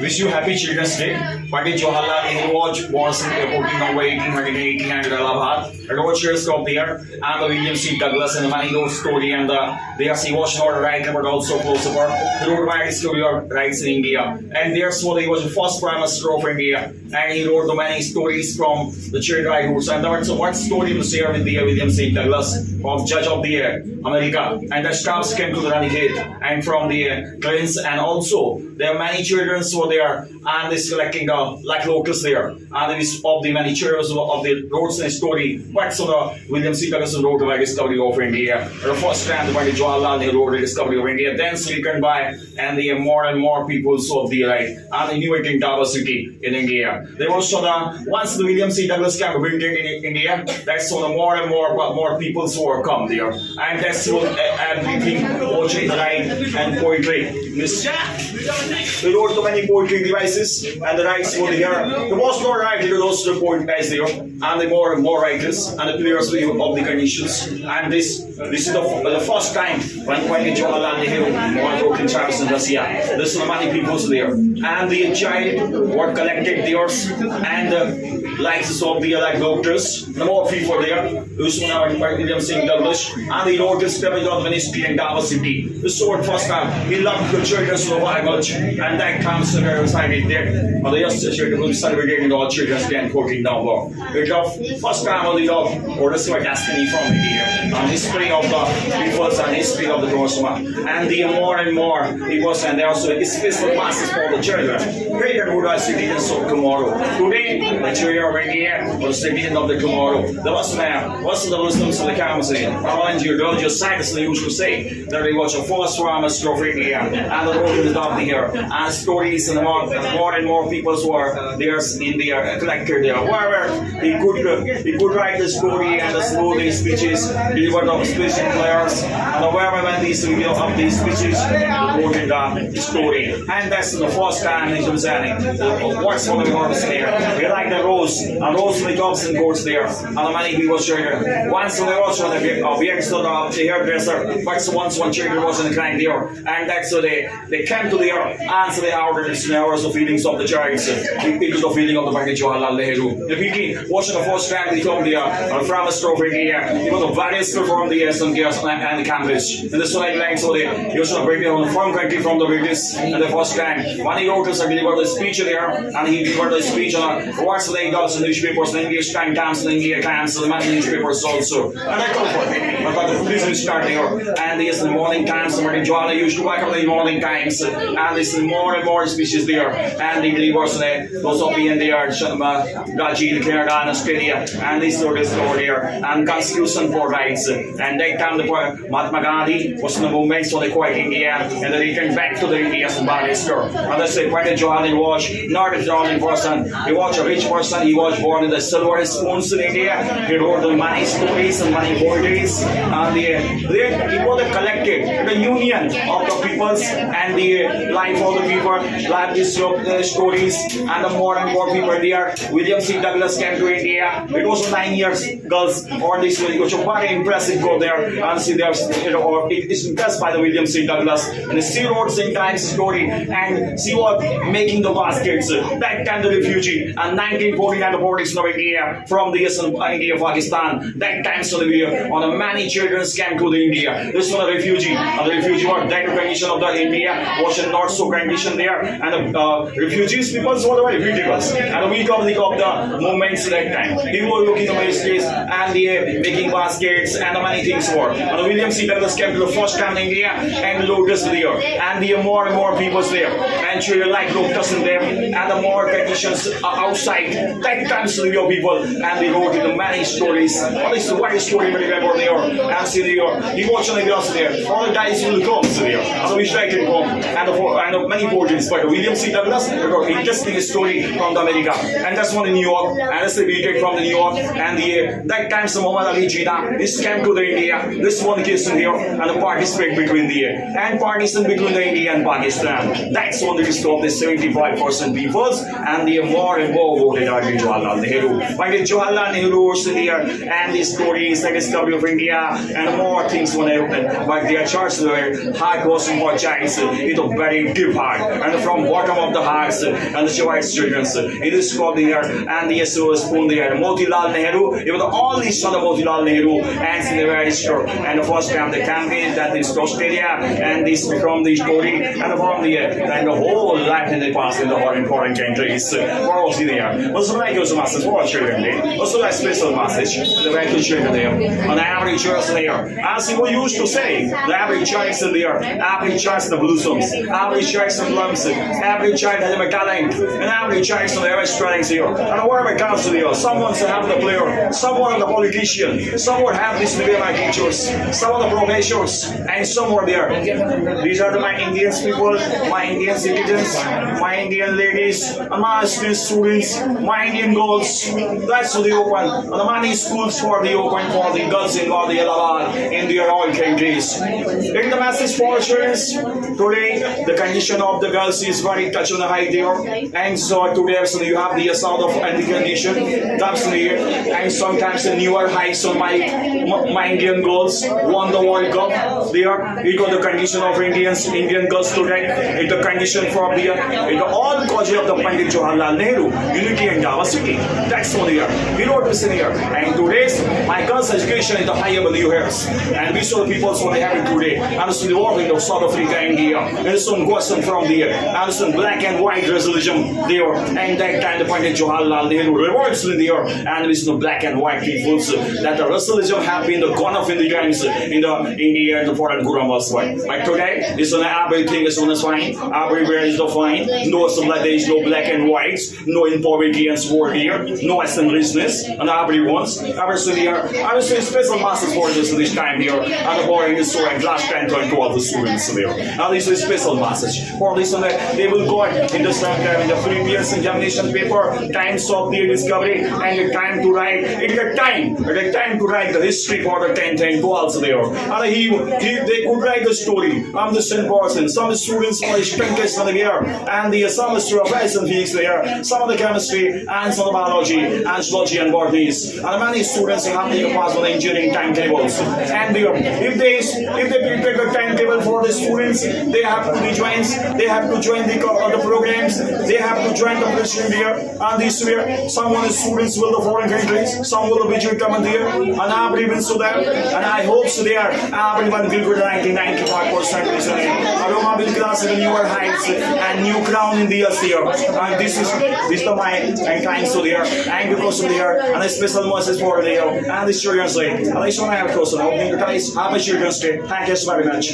Wish you happy Children's Day. Pandit Jawaharlal Nehru was born in 14 November 1880 in Allahabad. The road shares come there, and the William C. Douglas and the Money Road story, and he was not a writer but also a philosopher. He wrote my story of rights in India, and therefore he was the first Prime Minister of India, and he wrote the many stories from the childhood roots. And that's what story to share with the William C. Douglas, of Judge of the America, and the staffs came to the Renegade, and from the Prince, and also there are many children who were there, and this collecting like locals there, and there is of the many children of the roads and story. But so the William C. Douglas wrote the discovery of India. The first time by the Jawaharlal Nehru wrote the discovery of India, then second by and the more and more people of the right and the new diversity in India. There was so the once the William C. Douglas came to in India, that's so the more and more people who are come there, and that's what everything poetry, right, and poetry. They wrote so many poetry devices, and the rights were there. There was no right to those the poet guys there, and the more and more writers and the players of the conditions. And this is the first time when Pandit Jawaharlal Nehru wrote in Charles in Russia. There's so many people there, and the child were collected there, and the likes of the like doctors, the more people there. Those who are William C. Douglas, and he wrote this study on ministry and diversity. This was first time he loved the children so very much, and that comes to the side there. But the yesterday who celebrated all children's day and 14 November. It was first time of the love or the sort destiny from India, and history of the peoples and history of the Rosma, and the more and more it was, and there also special classes for the children. Greater who are citizens of tomorrow. Today, the children of India were citizens of the tomorrow. The last man, what's the Muslims of the Kamasi? I want you to just silently used to say that he was a first promise of India, and the road is down here, and stories and more and more people who are there in the collected there. However, he could write the story and the slow these speeches, deliver the speech players, and however when these review of these speeches, wrote in the story. And that's the first time he was saying, what's one of the words there? We like the rose, and rose in the jobs and courts there, and the many people share. Once they also we understood the hairdresser, but once one children was in the crying there, and that's so they came to their answer the orders and hours of feelings of the child. It was the feeling of the Pandit Jawaharlal Nehru. The PT was the first time he come there from a stroke in India. He was the various from the SNKS and Cambridge. And the Solar Line, so they used to bring on from country from the British. And the first time when he wrote us, he delivered the speech there, and he delivered the speech on what's the English newspapers, the English Times, the India Times, the many newspapers also. And I go for it. But the police start there, and there's the morning times, the Martin Jwala used to work on the morning times, and there's more and more speeches there, and the delivers those of the India, Raji, Canada, and Australia, and this sort of story there, and Constitution for Rights. And they come to Mahatma Gandhi was in the movement for the quiet India, and they returned back to the India's barrister. And they say, Pandit Jawaharlal was not a Jawaharlal person, he was a rich person, he was born in the silver spoons in India, he wrote the money stories and money poetries, and he was collected the union of the peoples and the life of the people, like these stories, and the more and more people there. William C. Douglas came to India. It was 9 years, girls, or this was a very impressive go there, and see there's, it is impressed by the William C. Douglas, and she wrote St. Times story, and she was making the baskets, that time the refugee, and 1949 the borders of India, from the India, Pakistan, that time so on the many children came to the India. This was a refugee, and the refugee was that condition of the India was not so condition there, and the refugees people were very beautiful, and we come the movements that time. He was looking at the streets, and making baskets, and the many things were. And William C. Douglas came to the first time in India, and lotus there, and the more and more people there, and children like lotus in them, and the more conditions outside. That times to your people, and they wrote in the many stories. What is the one story we remember there? And see there, he watched on the grass there. All the guys will come there. So we try to come, and many portraits. But William C. Douglas got interesting story from the America, and that's one in New York, and that's the we from the New York, and that time some Muhammad Ali Jinnah, this came to the India, this one case in here, and the participate between and partition between the India and Pakistan. That's one that is of the 75% peoples, and the more and more voted Pandit Jawaharlal Nehru. Pandit Jawaharlal Nehru was here, and the stories, the discovery of India, and more things when I open. But their church were hard working for child, it was very very deep heart and from bottom of the hearts and the Jewish children. It is called there and the SOS spoon there. Motilal Nehru, he was the only son of Motilal Nehru and in the very store. And the first time the campaign that is Australia and this from the story and from the and the whole life in the past in the foreign countries. What was there? Also like those messages for children there. Also like special message the very to children there. On the average church there. As we used to say, the average church there, average church the blossoms, average church the lumps, average church has a talent, and average church the average strength here. And whatever comes there, someone to have the player, someone the politician, someone have this to be my teachers, some of the professors, and somewhere there. These are my Indian people, my Indian citizens, my Indian ladies, and my students, my Indian girls. That's the open. And the money schools for the open for the girls in the Allahabad in their all countries. In the message for children, today the condition of the girls is very touch on the high there. And so today so you have the sound of the condition. That's there. And sometimes the newer heights on my Indian girls won the World Cup. There, it was the condition of Indian girls today. It's the condition for the all causes of the Pandit Jawaharlal Nehru unity and diversity. That's what they are. We wrote this in here. And today's my girls' education is the higher value here. And we saw the people what they have it today. And so the war in South Africa, India, and some question from there. And some black and white resolution there. And that time the Pandit Jawaharlal Nehru revolts in there. And we saw the black and white people that the resolution have been the gone of in the games in the India and the foreign Gurambas way. But today is on everything is on the fine. Everywhere is the fine. No there is no black and white, no poverty and war here, no assemblyishness, and everyone's everything here. I will say special masses for this time here. And the boy in the store and last 10 to 12 the students there. And this is special message. For this one, they will go in the in the previous examination paper, times of the discovery, and the time to write. It's the time to write the history for the 10th and 12th there. And they could write the story. I'm the same person. Some students for strength test on the year, and the some of the physics there, some of the chemistry, and some of the biology, and zoology and botanies. And many students have to pass on the engineering timetables. And if they prepare the timetable for the students, they have to join the programs, they have to join the president there. And this year, some of the students will the foreign countries, some will be determined there, and everyone so that. And I hope so there, everyone will go to 95% listening. Aroma will class in newer heights and new crown in the year. And this is the mind and time so there, and because of there, and a special message for there, and the children's day. And I should have chosen opening the ties. Have a children's day. Thank you so very much.